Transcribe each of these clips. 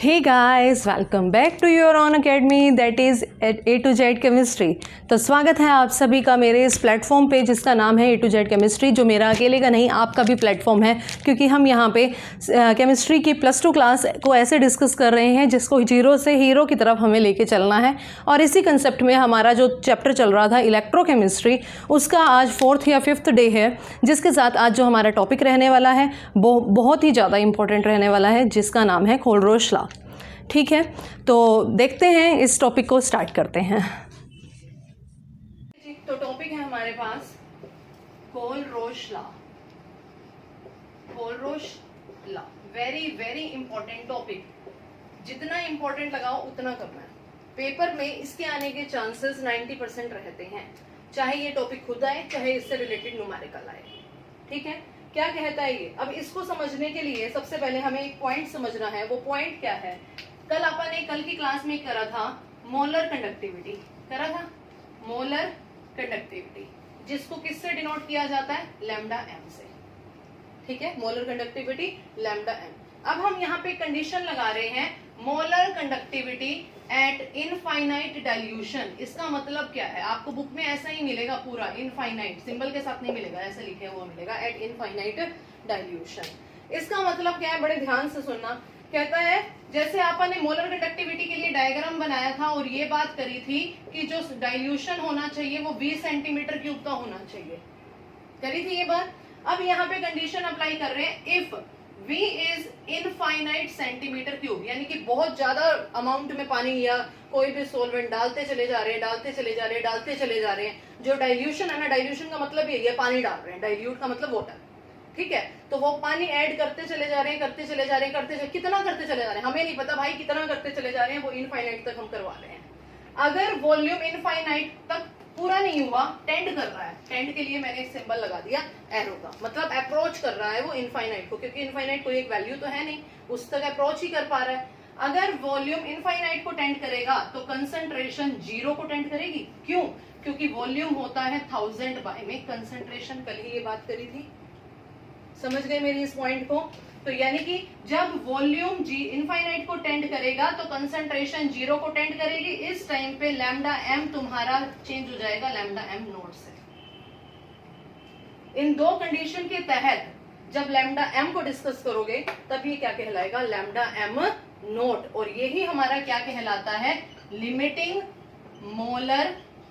Hey guys, welcome back to your own academy that is at A to Z Chemistry। तो स्वागत है आप सभी का मेरे इस प्लेटफॉर्म पे जिसका नाम है A to Z Chemistry, जो मेरा अकेले का नहीं आपका भी प्लेटफॉर्म है, क्योंकि हम यहाँ पे केमिस्ट्री की +2 क्लास को ऐसे डिस्कस कर रहे हैं जिसको जीरो से हीरो की तरफ हमें लेके चलना है। और इसी कंसेप्ट में हमारा जो चैप्टर चल रहा था इलेक्ट्रोकेमिस्ट्री, उसका आज 4th या 5th डे है, जिसके साथ आज जो हमारा टॉपिक रहने वाला है वो बहुत ही ज़्यादा इंपॉर्टेंट रहने वाला है, जिसका नाम है कोलरोश लॉ। ठीक है, तो देखते हैं, इस टॉपिक को स्टार्ट करते हैं। तो टॉपिक है हमारे पास Kohlrausch law. Kohlrausch law very very important topic, जितना इंपॉर्टेंट लगाओ उतना करना है। पेपर में इसके आने के चांसेस 90% रहते हैं, चाहे ये टॉपिक खुद आए चाहे इससे रिलेटेड न्यूमेरिकल आए। ठीक है, क्या कहता है ये? अब इसको समझने के लिए सबसे पहले हमें एक पॉइंट समझना है। वो पॉइंट क्या है? कल की क्लास में करा था मोलर कंडक्टिविटी, करा था मोलर कंडक्टिविटी, जिसको किससे डिनोट किया जाता है? लैम्डा एम से। ठीक है, मोलर कंडक्टिविटी लैम्डा एम। अब हम यहाँ पे कंडीशन लगा रहे हैं molar conductivity eight infinite dilution. इसका मतलब क्या है? आपको बुक में ऐसा ही मिलेगा, पूरा इनफाइनाइट सिंबल के साथ नहीं मिलेगा, ऐसा लिखे हुआ मिलेगा, एट इनफाइनाइट डाइल्यूशन। इसका मतलब क्या है? बड़े ध्यान से सुनना। कहता है जैसे आपने मोलर कंडक्टिविटी के लिए डायग्राम बनाया था और ये बात करी थी कि जो डाइल्यूशन होना चाहिए वो 20 सेंटीमीटर क्यूब का होना चाहिए, करी थी ये बात। अब यहाँ पे कंडीशन अप्लाई कर रहे हैं, if V is infinite centimetre cube, यानी कि बहुत ज्यादा अमाउंट में पानी या कोई भी सोलवेंट डालते चले जा रहे हैं, डालते चले जा रहे हैं। जो डाइल्यूशन है ना, डाइल्यूशन का मतलब यही है, पानी डाल रहे हैं, डाइल्यूट का मतलब वाटर। ठीक है, तो वो पानी ऐड करते चले जा रहे हैं, कितना करते चले जा रहे हैं हमें नहीं पता भाई, कितना करते चले जा रहे हैं, वो इनफाइनाइट तक हम करवा रहे हैं। अगर वॉल्यूम इनफाइनाइट तक पूरा नहीं हुआ, टेंड कर रहा है, टेंड के लिए मैंने सिंबल लगा दिया एरो का, मतलब अप्रोच कर रहा है वो इनफाइनाइट को, क्योंकि इनफाइनाइट कोई एक वैल्यू तो है नहीं, उस तक अप्रोच ही कर पा रहा है। अगर वॉल्यूम इनफाइनाइट को टेंड करेगा तो कंसंट्रेशन 0 को टेंड करेगी। क्यों? क्योंकि वॉल्यूम होता है 1000 बाय में कंसंट्रेशन। कल ही ये बात करी थी, समझ गए मेरी इस पॉइंट को? तो यानी कि जब वॉल्यूम जी इनफाइनाइट को टेंड करेगा तो कंसंट्रेशन 0 को टेंड करेगी। इस टाइम पे लैम्डा एम तुम्हारा चेंज हो जाएगा लैम्डा एम नोट से। इन दो कंडीशन के तहत जब लैम्डा एम को डिस्कस करोगे तब ये क्या कहलाएगा? Lambda M naught. और यही हमारा क्या कहलाता है? Limiting molar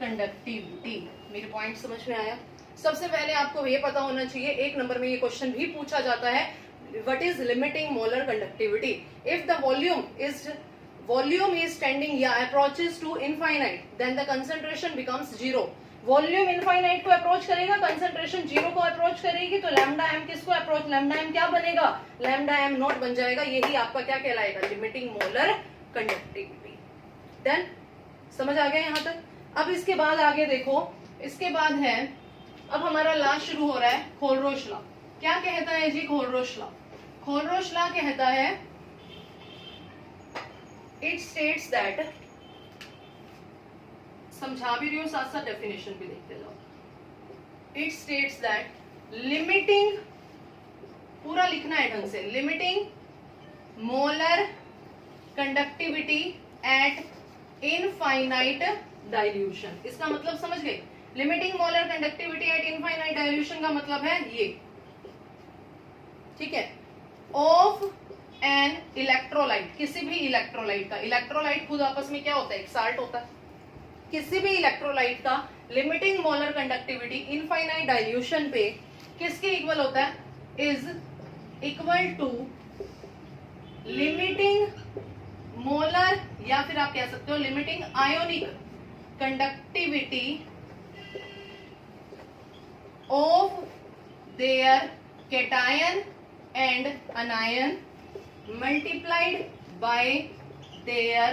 conductivity. मेरे पॉइंट समझ में आया? सबसे पहले आपको ये पता होना चाहिए, एक नंबर में ये क्वेश्चन भी पूछा जाता है, what is limiting molar conductivity? If the volume is tending या approaches to infinite, then the concentration becomes 0। Volume infinite को अप्रोच करेगा, कंसंट्रेशन 0 को अप्रोच करेगी, तो लैम्डा एम किसको अप्रोच? लैम्डा एम क्या बनेगा? लैम्डा एम नोट बन जाएगा। यही आपका क्या कहलाएगा? Limiting molar conductivity. देन समझ आ गया यहां तक? अब इसके बाद आगे देखो, इसके बाद है, अब हमारा लॉ शुरू हो रहा है कोलरोश लॉ। क्या कहता है जी कोलरोश लॉ? कोलरोश लॉ कहता है, इट स्टेट्स दैट, समझा भी रही हूं साथ साथ डेफिनेशन भी देखते जाओ। इट स्टेट्स दैट लिमिटिंग, पूरा लिखना है ढंग से, limiting molar conductivity eight infinite dilution. इसका मतलब समझ गए? Limiting molar conductivity eight infinite dilution का मतलब है ये, ठीक है, ऑफ एन इलेक्ट्रोलाइट, किसी भी इलेक्ट्रोलाइट का, इलेक्ट्रोलाइट खुद आपस में क्या होता है? एक साल्ट होता है। किसी भी इलेक्ट्रोलाइट का limiting molar conductivity infinite dilution पे किसके इक्वल होता है? Is equal to limiting molar, या फिर आप कह सकते हो limiting ionic conductivity of their cation and anion multiplied by their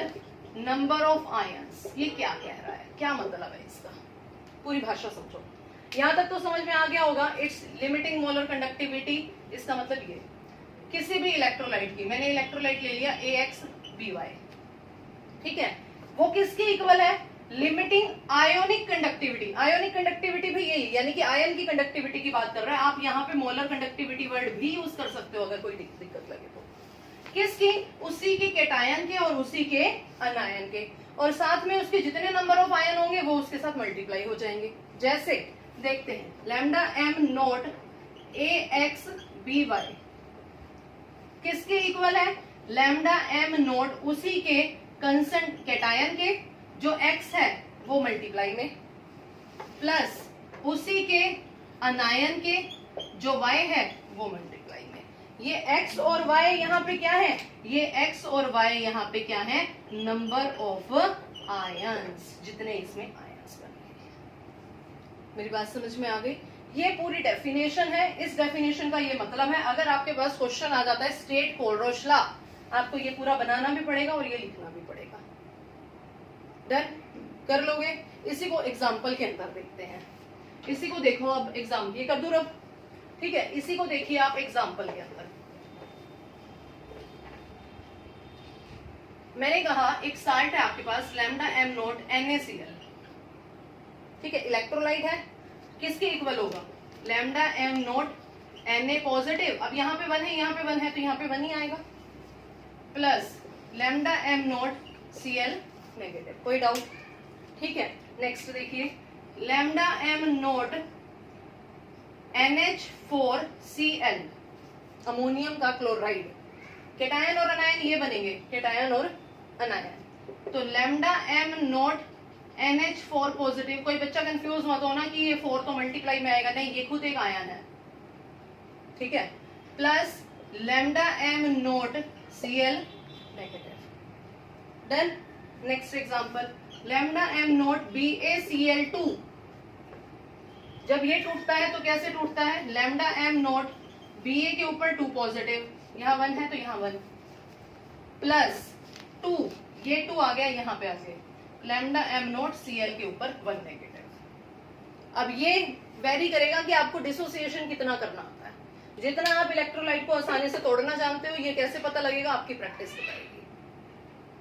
number of ions। ये क्या कह रहा है? क्या मतलब है इसका? पूरी भाषा समझो। यहां तक तो समझ में आ गया होगा। इट्स लिमिटिंग मोलर कंडक्टिविटी, इसका मतलब ये, किसी भी इलेक्ट्रोलाइट की, मैंने इलेक्ट्रोलाइट ले लिया AXBY, ठीक है, वो किसके इक्वल है? Limiting ionic conductivity. Ionic conductivity भी यही, यानी कि आयन की कंडक्टिविटी की बात कर रहे हैं। आप यहाँ पे मोलर कंडक्टिविटी वर्ड भी यूज कर सकते हो अगर कोई दिक्कत लगे तो। किसकी? उसी के कैटायन के और उसी के अनायन के, और साथ में उसके जितने नंबर ऑफ आयन होंगे वो उसके साथ मल्टीप्लाई हो जाएंगे। जैसे देखते हैं, lambda M naught A X B Y किसके इक्वल है? लैम्डा एम नॉट उसी के कंसेंट कैटायन के जो एक्स है वो मल्टीप्लाई में, प्लस उसी के अनायन के जो y है वो मल्टीप्लाई में। ये x और y यहाँ पे क्या है? ये x और y यहाँ पे क्या है? नंबर ऑफ आयंस, जितने इसमें आयंस बने। मेरी बात समझ में आ गई? ये पूरी डेफिनेशन है। इस डेफिनेशन का ये मतलब है, अगर आपके पास क्वेश्चन आ जाता है स्टेट कोलरोच लॉ, आपको ये पूरा बनाना भी पड़ेगा और ये लिखना भी पड़ेगा। डन? कर लोगे? इसी को एग्जाम्पल के अंदर देखते हैं। इसी को देखो अब एग्जाम्पल, ये कर दूं अब, ठीक है? इसी को देखिए आप एग्जाम्पल के अंदर। मैंने कहा एक साल्ट है आपके पास लैम्डा एम नोट NaCl, ठीक है? इलेक्ट्रोलाइट है, किसके इक्वल होगा? Lambda M naught Na positive, अब यहाँ पे 1 है, यहाँ पे 1 है, तो यहाँ पे 1 ही आएगा, plus lambda M naught Cl negative. कोई डाउट? ठीक है, नेक्स्ट देखिए, lambda M naught NH4Cl ammonium का क्लोराइड, कैटायन और अनायन ये बनेंगे, कैटायन और अनायन। तो lambda M note NH4 positive, कोई बच्चा कंफ्यूज मत होना कि ये 4 तो मल्टीप्लाई में आएगा, नहीं, ये खुद एक आयन है, ठीक है? Plus lambda M naught Cl negative. Done? Next example, lambda M naught BaCl2, जब ये टूटता है तो कैसे टूटता है? लैम्डा एम नोट Ba के ऊपर 2 पॉजिटिव, यहाँ 1 है तो यहाँ 1, प्लस 2, ये 2 आ गया यहाँ पे आ गया, लैम्डा एम नोट Cl के ऊपर 1 नेगेटिव। अब ये वेरी करेगा कि आपको डिसोसिएशन कितना करना आता है। जितना आप इलेक्ट्रोलाइट को आसानी से तोड़ना जानते हो, ये कैसे पता लगेगा? आपकी प्रैक्टिस बताएगी,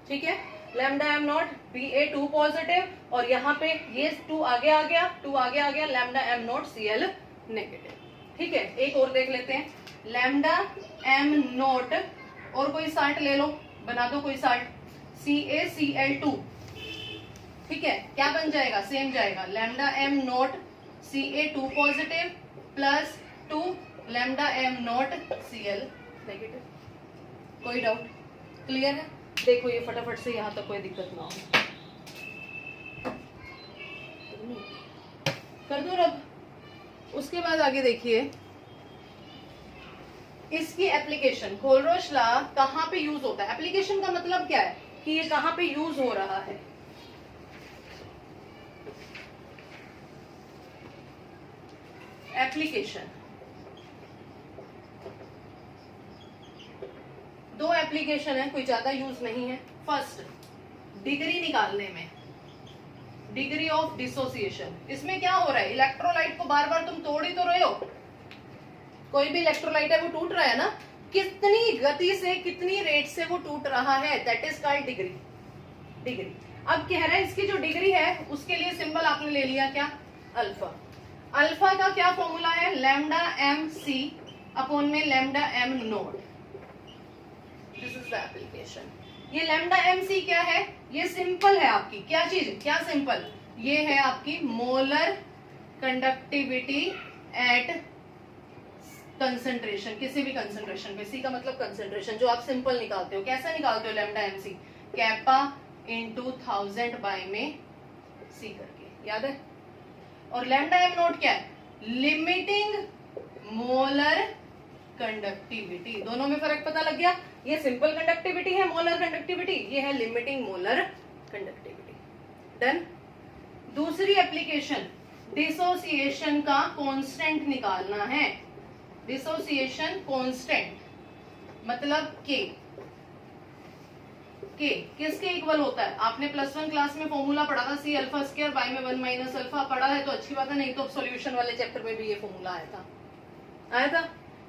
ठीक है? Lambda M not Ba2 positive, और यहाँ पे ये 2 आगे आ गया, 2 आगे आ गया, lambda M not Cl negative, ठीक है? एक और देख लेते हैं, लैम्डा एम नॉट, और कोई साल्ट ले लो, बना दो कोई साल्ट, CaCl2, ठीक है? क्या बन जाएगा? सेम जाएगा, lambda M not Ca2 positive plus 2 lambda M not Cl negative. कोई डाउट? क्लियर है? देखो ये फटाफट से यहां तक कोई दिक्कत ना हो, कर दो रब। उसके बाद आगे देखिए, इसकी एप्लीकेशन, कोलरोच लॉ कहां पे यूज होता है? एप्लीकेशन का मतलब क्या है कि ये कहां पे यूज हो रहा है? एप्लीकेशन, 2 एप्लीकेशन है, कोई ज्यादा यूज नहीं है। फर्स्ट, डिग्री निकालने में, डिग्री ऑफ डिसोसिएशन। इसमें क्या हो रहा है? इलेक्ट्रोलाइट को बार बार तुम तोड़ ही तो रहे हो, कोई भी इलेक्ट्रोलाइट है वो टूट रहा है ना, कितनी गति से, कितनी रेट से वो टूट रहा है, that is called degree. Degree. अब कह रहा है इसकी जो डिग्री है उसके लिए सिंबल आपने ले लिया क्या? अल्फा। अल्फा का क्या फॉर्मूला है? लैम्डा एम सी अपॉन में lambda M naught. This is the application. ये लैम्डा एम सी क्या है? ये सिंपल है आपकी, क्या चीज, क्या सिंपल? ये है आपकी मोलर कंडक्टिविटी एट कंसंट्रेशन, किसी भी कंसंट्रेशन पे। सी का मतलब कंसंट्रेशन, जो आप सिंपल निकालते हो। कैसा निकालते हो lambda M C? Kappa into 1000 by में सी करके, याद है? और लैम्डा एम नोट क्या है? Limiting molar conductivity. दोनों में फर्क पता लग गया? ये सिंपल कंडक्टिविटी है, मोलर कंडक्टिविटी, ये है लिमिटिंग मोलर कंडक्टिविटी। डन। दूसरी एप्लीकेशन, डिसोसिएशन का कांस्टेंट निकालना है। डिसोसिएशन कांस्टेंट मतलब के किसके इक्वल होता है? आपने +1 क्लास में फॉर्मूला पढ़ा था, सी अल्फा स्क्वायर बाय में 1 माइनस अल्फा। पढ़ा है तो अच्छी बात है, नहीं तो सॉल्यूशन वाले चैप्टर में भी ये फॉर्मूला आया था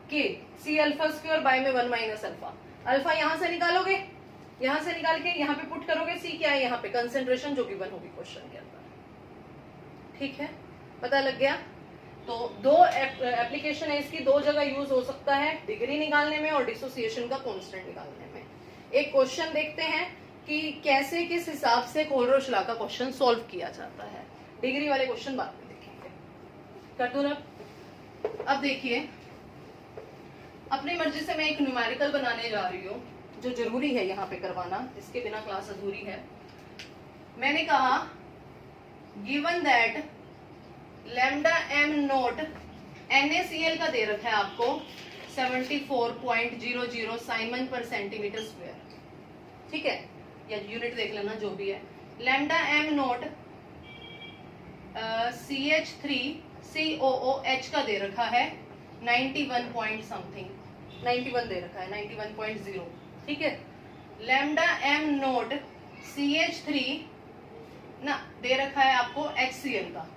के सी अल्फा स्क्वायर बाय में 1 माइनस अल्फा। अल्फा यहां से निकालोगे, यहां से निकाल के यहां पे पुट करोगे, सी क्या है यहाँ पे? कंसेंट्रेशन, जो गिवन होगी क्वेश्चन के अंदर। ठीक है, पता लग गया? तो दो एप्लीकेशन है इसकी, दो जगह यूज हो सकता है, डिग्री निकालने में और डिसोसिएशन का कांस्टेंट निकालने में। एक क्वेश्चन देखते हैं कि कैसे किस हिसाब से कोलरोच लॉ का क्वेश्चन सॉल्व किया जाता है। डिग्री वाले क्वेश्चन बाद में देखेंगे। कर दूं ना? अब देखिए, अपनी मर्जी से मैं एक न्यूमेरिकल बनाने जा रही हूँ, जो जरूरी है यहाँ पे करवाना, इसके बिना क्लास अधूरी है। मैंने कहा given that lambda M naught NaCl का दे रखा है आपको 74.00 साइमन पर सेंटीमीटर स्क्वायर, ठीक है, या यूनिट देख लेना जो भी है। लैम्डा एम नोट CH3COOH का दे रखा है 91 पॉइंट समथिंग, 91 दे रखा है, 91.0, ठीक है। लैम्डा एम नोट CH3 ना दे रखा है आपको HCl का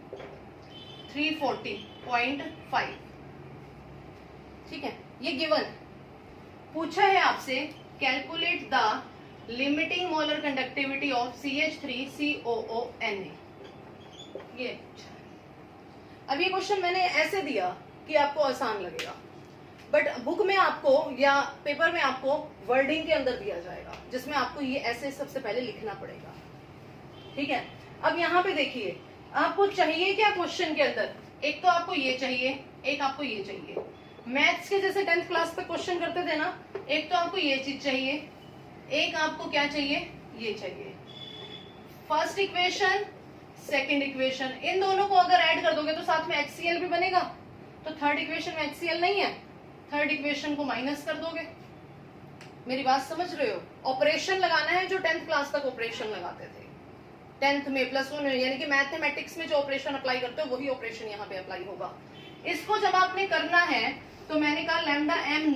340.5, ठीक है। ये गिवन पूछा है आपसे, calculate the limiting molar conductivity of CH3COONA, ये पूछा है। अब ये क्वेश्चन मैंने ऐसे दिया कि आपको आसान लगेगा, बट बुक में आपको या पेपर में आपको वर्डिंग के अंदर दिया जाएगा, जिसमें आपको ये ऐसे सबसे पहले लिखना पड़ेगा, ठीक है। अब यहाँ पे देखिए, आपको चाहिए क्या क्वेश्चन के अंदर, एक तो आपको ये चाहिए, एक आपको ये चाहिए। मैथ्स के जैसे 10th क्लास तक क्वेश्चन करते थे ना, एक तो आपको ये चीज चाहिए, एक आपको क्या चाहिए, ये चाहिए। फर्स्ट इक्वेशन, सेकंड इक्वेशन, इन दोनों को अगर ऐड कर दोगे तो साथ में HCl भी बनेगा, तो थर्ड इक्वेशन में HCl नहीं है, थर्ड इक्वेशन को माइनस कर दोगे। मेरी बात समझ रहे हो? ऑपरेशन लगाना है जो 10th क्लास तक ऑपरेशन लगाते थे, 10th में +1 में, यानी कि मैथमेटिक्स में जो ऑपरेशन अप्लाई करते हो वही ऑपरेशन यहाँ पे अप्लाई होगा। इसको जब आपने करना है तो मैंने कहा लैम्डा एम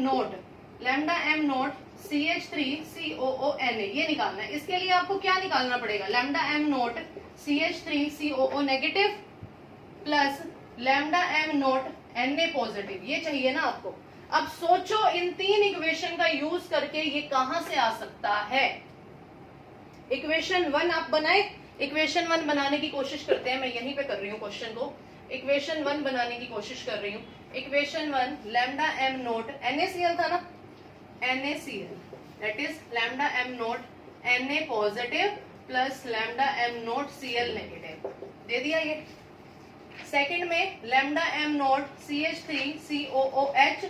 नोट CH3COONA ये निकालना है। इसके लिए आपको क्या निकालना पड़ेगा, lambda M naught CH3COO negative plus lambda M naught Na positive, ये चाहिए ना आपको। अब सोचो इन तीन इक्वेशन का यूज करके ये कहां से आ सकता है। इक्वेशन 1 आप बनाए, इक्वेशन 1 बनाने की कोशिश करते हैं, मैं यहीं पे कर रही हूँ क्वेश्चन को, इक्वेशन 1 बनाने की कोशिश कर रही हूँ। Equation 1 lambda M naught NaCl था ना, NaCl that is lambda M naught Na positive plus lambda M naught Cl negative, दे दिया ये। सेकंड में लैम्डा एम नोट CH3COOH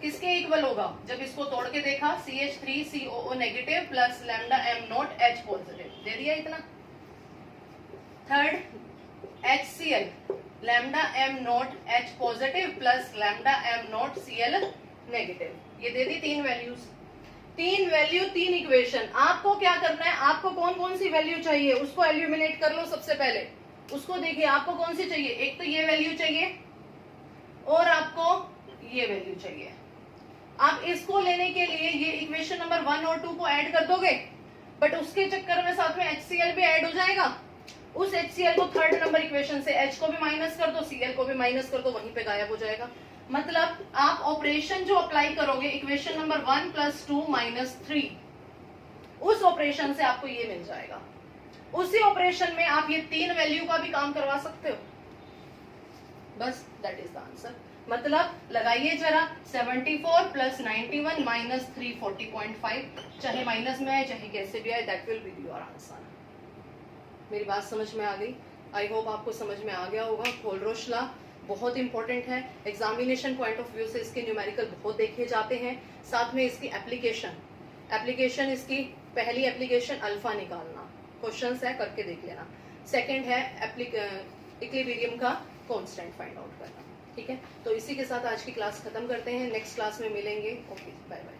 किसके इक्वल होगा, जब इसको तोड़ के देखा CH3COO negative plus lambda M naught H positive, दे दिया इतना। Third HCl lambda M naught H positive plus lambda M naught Cl negative, ये दे दी तीन वैल्यूज, तीन वैल्यू तीन इक्वेशन। आपको क्या करना है, आपको कौन कौन सी वैल्यू चाहिए उसको एलिमिनेट कर लो सबसे पहले। उसको देखिए आपको कौन सी चाहिए, एक तो ये वैल्यू चाहिए और आपको ये वैल्यू चाहिए। आप इसको लेने के लिए ये इक्वेशन नंबर 1 और 2 को ऐड कर दोगे, बट उसके चक्कर में साथ में HCl भी ऐड हो जाएगा। उस HCl को थर्ड नंबर इक्वेशन से H को भी माइनस कर दो, Cl को भी माइनस कर दो, वहीं पे गायब हो जाएगा। मतलब आप ऑपरेशन जो अप्लाई करोगे इक्वेशन नंबर 1 + 2 - 3, उस ऑपरेशन से आपको ये मिल जाएगा। उसी ऑपरेशन में आप ये तीन वैल्यू का भी काम करवा सकते हो। बस दैट इज द आंसर। मतलब लगाइए जरा, 74 + 91 - 340.5, चाहे माइनस में आए चाहे कैसे भी आए, that will be your answer. मेरी बात समझ में आ गई? आई होप आपको समझ में आ गया होगा। कोलरोच लॉ बहुत इंपॉर्टेंट है, एग्जामिनेशन पॉइंट ऑफ व्यू से इसके न्यूमेरिकल बहुत देखे जाते हैं। साथ में इसकी एप्लीकेशन इसकी पहली एप्लीकेशन अल्फा निकालना, क्वेश्चंस है करके देख लेना। सेकंड है इक्विलिब्रियम का कांस्टेंट फाइंड आउट करना, ठीक है। तो इसी के साथ आज की क्लास खत्म करते हैं, नेक्स्ट क्लास में मिलेंगे। Okay, bye bye.